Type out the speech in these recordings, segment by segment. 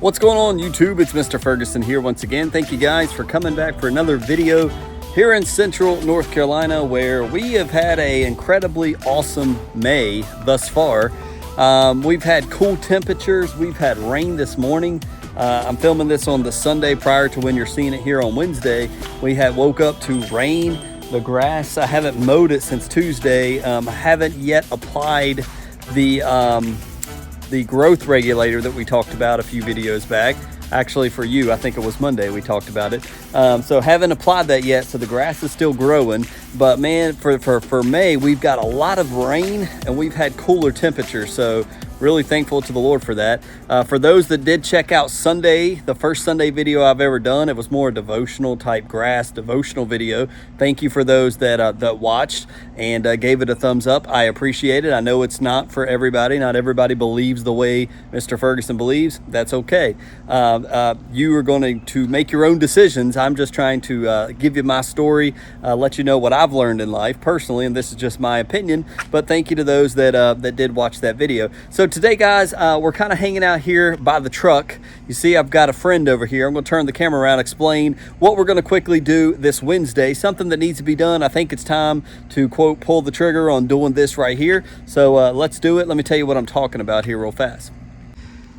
What's going on YouTube? It's Mr. Ferguson here once again. Thank you guys for coming back for another video here in Central North Carolina, where we have had an incredibly awesome May thus far. We've had cool temperatures. We've had rain this morning. I'm filming this on the Sunday prior to when you're seeing it here on Wednesday. We had woke up to rain. The grass, I haven't mowed it since Tuesday. I haven't yet applied the growth regulator that we talked about a few videos back. Actually, for you, I think it was Monday we talked about it. So haven't applied that yet, so the grass is still growing. But man, for May, we've got a lot of rain and we've had cooler temperatures. So really thankful to the Lord for that. For those that did check out Sunday, the first Sunday video I've ever done, it was more a devotional type devotional video. Thank you for those that watched and gave it a thumbs up. I appreciate it. I know it's not for everybody. Not everybody believes the way Mr. Ferguson believes. That's okay. You are going to make your own decisions. I'm just trying to give you my story, let you know what I've learned in life personally, and this is just my opinion. But thank you to those that did watch that video. So today, guys, we're kind of hanging out here by the truck. You see, I've got a friend over here. I'm going to turn the camera around, explain what we're going to quickly do this Wednesday, something that needs to be done. I think it's time to, quote, pull the trigger on doing this right here. So let's do it. Let me tell you what I'm talking about here real fast.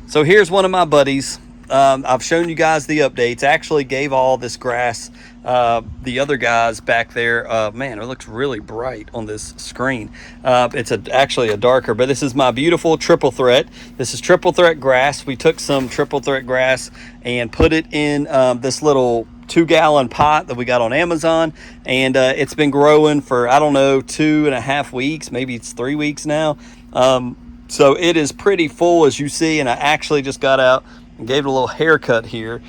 So here's one of my buddies. I've shown you guys the updates. Actually gave all this grass, the other guys back there. Man, it looks really bright on this screen. It's actually a darker, but this is my beautiful triple threat. This is triple threat grass. We took some triple threat grass and put it in this little 2-gallon pot that we got on Amazon, and it's been growing for, I don't know, 2.5 weeks, maybe it's 3 weeks now. So it is pretty full, as you see, and I actually just got out and gave it a little haircut here.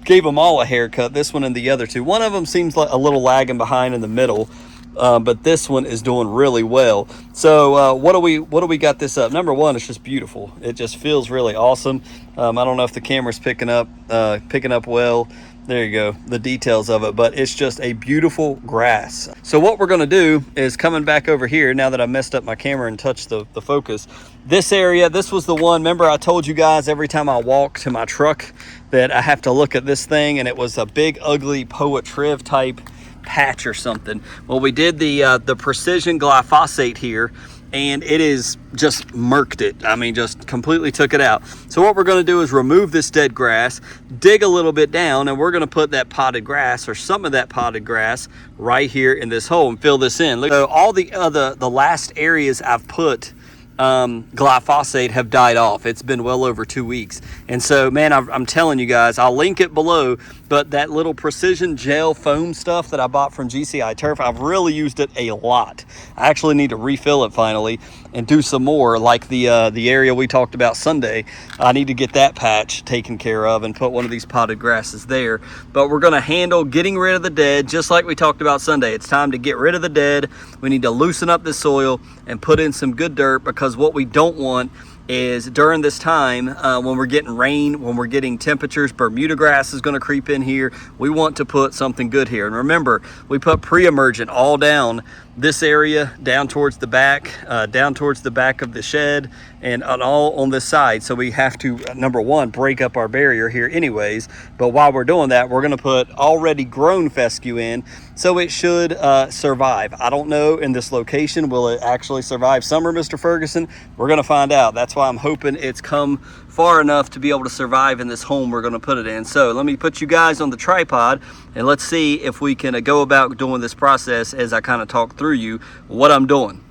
Gave them all a haircut, this one and the other two. One of them seems like a little lagging behind in the middle, but this one is doing really well. So what do we got this up? Number one, it's just beautiful. It just feels really awesome. I don't know if the camera's picking up well. There you go, the details of it, but it's just a beautiful grass. So what we're gonna do is, coming back over here, now that I messed up my camera and touched the focus, this area, this was the one, remember I told you guys every time I walk to my truck that I have to look at this thing, and it was a big ugly Poet Triv type patch or something. Well, we did the precision glyphosate here, and it is just murked it. I mean, just completely took it out. So what we're going to do is remove this dead grass, dig a little bit down, and we're going to put that potted grass, or some of that potted grass, right here in this hole and fill this in. Look, so all the last areas I've put glyphosate have died off. It's been well over 2 weeks. And so, man, I'm telling you guys, I'll link it below, but that little precision gel foam stuff that I bought from GCI Turf, I've really used it a lot. I actually need to refill it finally and do some more, like the area we talked about Sunday. I need to get that patch taken care of and put one of these potted grasses there. But we're going to handle getting rid of the dead, just like we talked about Sunday. It's time to get rid of the dead. We need to loosen up the soil and put in some good dirt, because what we don't want is during this time when we're getting rain, when we're getting temperatures, Bermuda grass is going to creep in here. We want to put something good here. And remember, we put pre-emergent all down this area, down towards the back of the shed, and all on this side. So we have to, number one, break up our barrier here anyways. But while we're doing that, we're going to put already grown fescue in, so it should survive. I don't know in this location, will it actually survive summer, Mr. Ferguson? We're going to find out. That's why I'm hoping it's come far enough to be able to survive in this home we're going to put it in. So let me put you guys on the tripod, and let's see if we can go about doing this process as I kind of talk through you what I'm doing.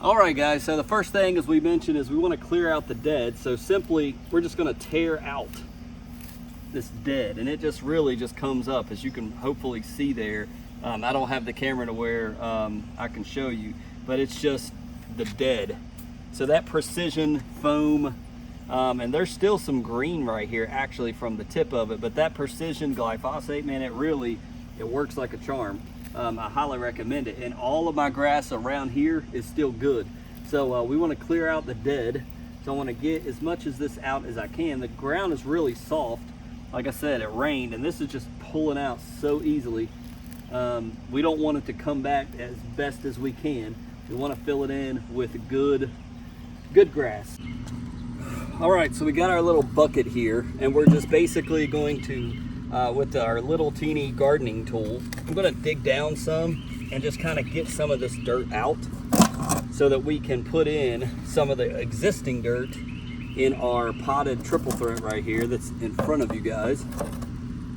All right, guys, so the first thing, as we mentioned, is we want to clear out the dead. So simply, we're just going to tear out this dead, and it just really just comes up, as you can hopefully see there. I don't have the camera to where I can show you, but it's just the dead. So that precision foam, and there's still some green right here actually from the tip of it, but that precision glyphosate, man, it works like a charm. I highly recommend it. And all of my grass around here is still good. So we want to clear out the dead. So I want to get as much of this out as I can. The ground is really soft. Like I said, it rained, and this is just pulling out so easily. We don't want it to come back as best as we can. We want to fill it in with good grass. All right, so we got our little bucket here, and we're just basically going to, with our little teeny gardening tool, I'm gonna dig down some and just kind of get some of this dirt out so that we can put in some of the existing dirt in our potted triple threat right here that's in front of you guys.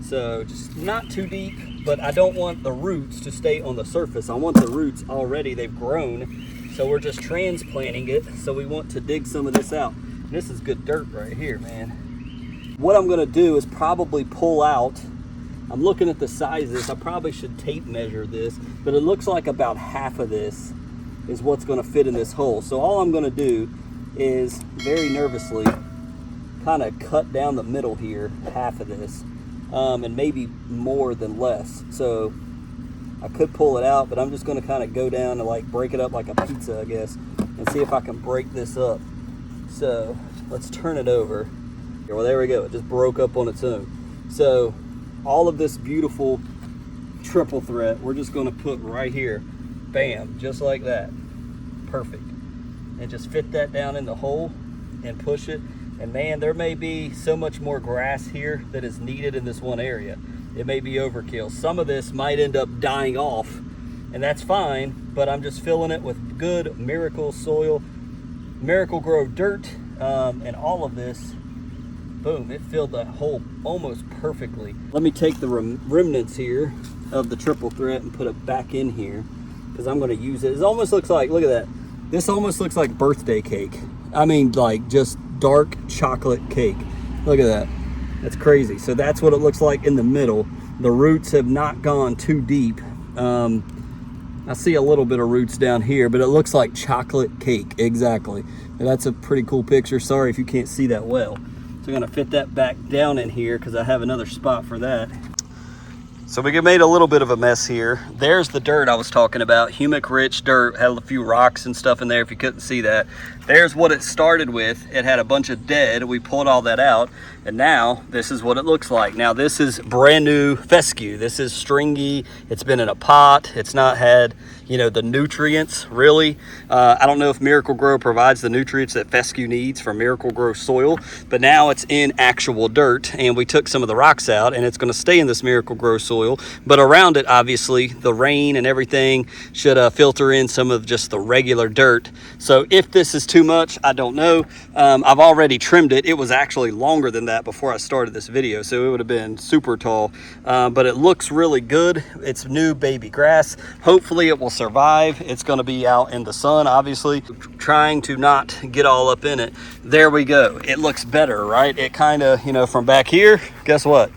So just not too deep, but I don't want the roots to stay on the surface. I want the roots already, they've grown, so we're just transplanting it. So we want to dig some of this out. This is good dirt right here, man. What I'm gonna do is probably pull out, I'm looking at the sizes, I probably should tape measure this, but it looks like about half of this is what's gonna fit in this hole. So all I'm gonna do is very nervously kind of cut down the middle here, half of this, and maybe more than less. So I could pull it out, but I'm just gonna kind of go down and like break it up like a pizza, I guess, and see if I can break this up. So let's turn it over. Well, there we go. It just broke up on its own. So all of this beautiful triple threat, we're just going to put right here. Bam, just like that. Perfect. And just fit that down in the hole and push it. And man, there may be so much more grass here that is needed in this one area. It may be overkill. Some of this might end up dying off, and that's fine, but I'm just filling it with good miracle soil, Miracle Grow dirt, and all of this, boom, it filled that hole almost perfectly. Let me take the remnants here of the triple threat and put it back in here, because I'm going to use it. It almost looks like, look at that, this almost looks like birthday cake. I mean, like just dark chocolate cake. Look at that. That's crazy. So that's what it looks like in the middle. The roots have not gone too deep. I see a little bit of roots down here, but it looks like chocolate cake, exactly. And that's a pretty cool picture. Sorry if you can't see that well. So I'm gonna fit that back down in here because I have another spot for that. So we made a little bit of a mess here. There's the dirt I was talking about, humic rich dirt, had a few rocks and stuff in there if you couldn't see that. There's what it started with. It had a bunch of dead, we pulled all that out, and now this is what it looks like. Now this is brand new fescue. This is stringy, it's been in a pot, it's not had, you know, the nutrients really. I don't know if Miracle Grow provides the nutrients that fescue needs for Miracle Grow soil, but now it's in actual dirt, and we took some of the rocks out, and it's gonna stay in this Miracle Grow soil, but around it, obviously, the rain and everything should filter in some of just the regular dirt. So if this is too much, I don't know. I've already trimmed it. It was actually longer than that before I started this video, so it would have been super tall, but it looks really good. It's new baby grass. Hopefully it will survive. It's going to be out in the sun, obviously, trying to not get all up in it. There we go. It looks better, right? It kind of, you know, from back here, guess what?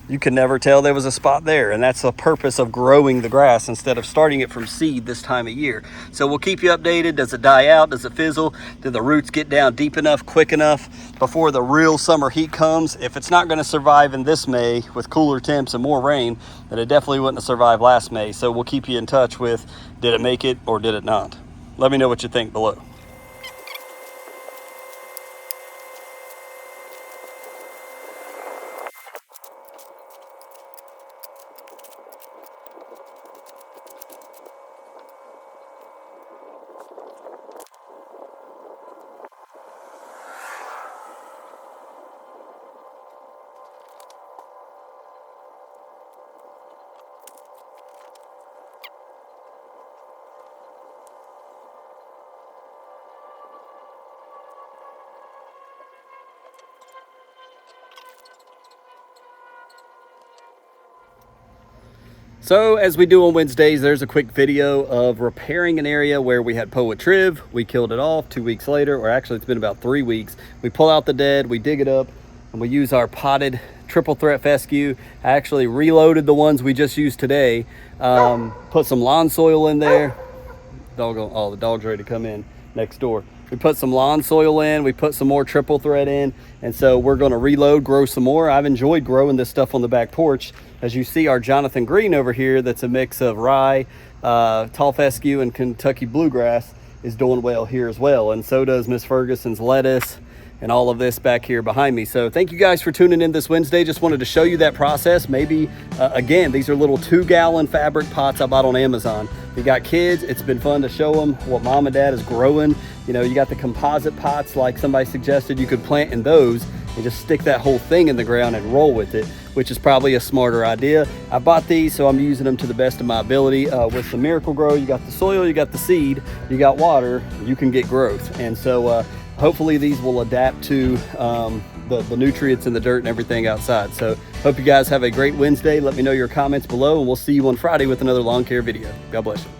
You can never tell there was a spot there, and that's the purpose of growing the grass instead of starting it from seed this time of year. So we'll keep you updated. Does it die out? Does it fizzle? Do the roots get down deep enough, quick enough before the real summer heat comes? If it's not going to survive in this May with cooler temps and more rain, then it definitely wouldn't have survived last May. So we'll keep you in touch with, did it make it or did it not? Let me know what you think below. So as we do on Wednesdays, there's a quick video of repairing an area where we had poa triv. We killed it off 2 weeks later, or actually it's been about 3 weeks. We pull out the dead, we dig it up, and we use our potted triple threat fescue. I actually reloaded the ones we just used today. Put some lawn soil in there. Oh, the dog's ready to come in next door. We put some lawn soil in, we put some more triple threat in, and so we're gonna reload, grow some more. I've enjoyed growing this stuff on the back porch. As you see, our Jonathan Green over here, that's a mix of rye, tall fescue, and Kentucky bluegrass, is doing well here as well. And so does Miss Ferguson's lettuce and all of this back here behind me. So thank you guys for tuning in this Wednesday. Just wanted to show you that process. Maybe, again, these are little 2-gallon fabric pots I bought on Amazon. If you got kids, it's been fun to show them what mom and dad is growing. You know, you got the composite pots like somebody suggested. You could plant in those and just stick that whole thing in the ground and roll with it, which is probably a smarter idea. I bought these, so I'm using them to the best of my ability. With the Miracle-Gro, you got the soil, you got the seed, you got water, you can get growth. And so hopefully these will adapt to the nutrients in the dirt and everything outside. So hope you guys have a great Wednesday. Let me know your comments below, and we'll see you on Friday with another lawn care video. God bless you.